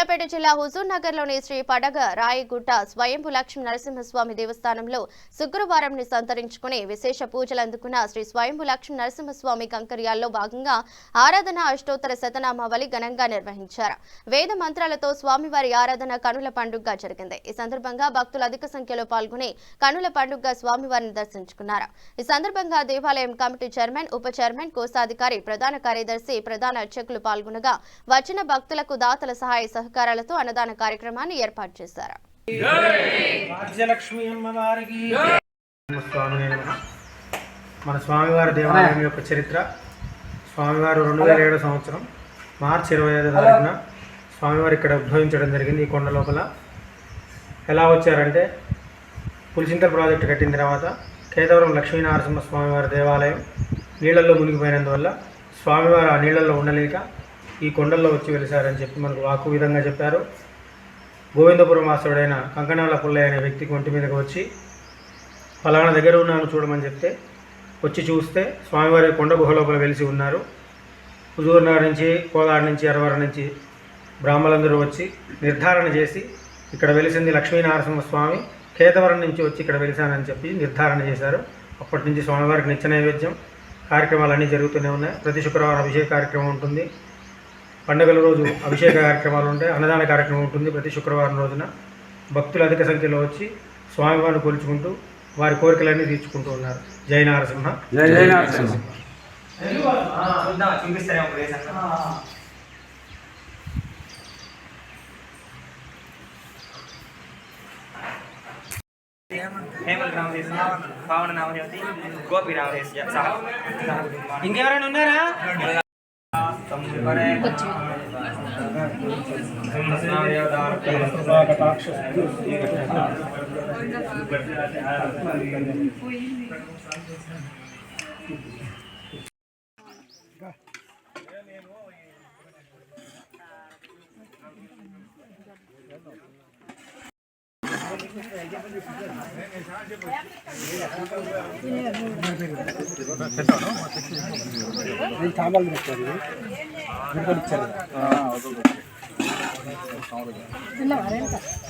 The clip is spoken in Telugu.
సూర్యాపేట జిల్లా హుజూర్ నగర్లోని శ్రీ పడగ రాయిగుట్ట స్వయంభు లక్ష్మీ నరసింహస్వామి దేవస్థానంలో శుక్రవారం సంతరించుకుని విశేష పూజలు అందుకున్న శ్రీ స్వయంభు లక్ష్మీ నరసింహస్వామి కంకర్యాల్లో భాగంగా ఆరాధన అష్టోత్తర శతనామావళి ఘనంగా నిర్వహించారు. వేద మంత్రాలతో స్వామివారి ఆరాధన కనుల పండుగగా జరిగింది. ఈ సందర్భంగా భక్తులు అధిక సంఖ్యలో పాల్గొని కనుల పండుగగా స్వామివారిని దర్శించుకున్నారు. ఈ సందర్భంగా దేవాలయం కమిటీ చైర్మన్, ఉప చైర్మన్, కోశాధికారి, ప్రధాన కార్యదర్శి, ప్రధాన అర్చకులు పాల్గొనగా వచ్చిన భక్తులకు దాతల సహాయ సహకారాలతో అన్నదాన కార్యక్రమాన్ని ఏర్పాటు చేశారు. మన స్వామివారి దేవాలయం యొక్క చరిత్ర. స్వామివారు 2007 సంవత్సరం మార్చి 25 తారీఖున స్వామివారు ఇక్కడ ఉద్భవించడం జరిగింది. ఈ కొండ లోపల ఎలా వచ్చారంటే, పులిచింతల ప్రాజెక్టు కట్టిన తర్వాత కేతవరం లక్ష్మీనరసింహ స్వామివారి దేవాలయం నీళ్లలో మునిగిపోయినందువల్ల స్వామివారు ఆ నీళ్లలో ఉండలేక ఈ కొండల్లో వచ్చి వెలిసారని చెప్పి మనకు వాకు విధంగా చెప్పారు. గోవిందపురం వాసుడైన కంకణాల పుల్లయ్య అనే వ్యక్తికి ఒంటి మీదకి వచ్చి ఫలానా దగ్గర ఉన్నాను చూడమని చెప్తే వచ్చి చూస్తే స్వామివారి కొండ గుహ లోపల వెలిసి ఉన్నారు. హుజూర్ నగర్ నుంచి, కోదాడ నుంచి, అరవరం నుంచి బ్రాహ్మణులందరూ వచ్చి నిర్ధారణ చేసి ఇక్కడ వెలిసింది లక్ష్మీనరసింహ స్వామి, కేతవరం నుంచి వచ్చి ఇక్కడ వెలిసానని చెప్పి నిర్ధారణ చేశారు. అప్పటి నుంచి స్వామివారికి నిత్య నైవేద్యం కార్యక్రమాలన్నీ జరుగుతూనే ఉన్నాయి. ప్రతి శుక్రవారం అభిషేక కార్యక్రమం ఉంటుంది. పండుగల రోజు అభిషేక కార్యక్రమాలు ఉంటాయి. అన్నదాన కార్యక్రమం ఉంటుంది. ప్రతి శుక్రవారం రోజున భక్తులు అధిక సంఖ్యలో వచ్చి స్వామివారిని కొలుచుకుంటూ వారి కోరికలన్నీ తీర్చుకుంటూ ఉన్నారు. జై నరసింహ, జై జై నరసింహ. హేమల్ రామదేశ్, పావన నామదేవతి, గోపి రామదేశ్. ఇంకెవరైనా ఉన్నారా?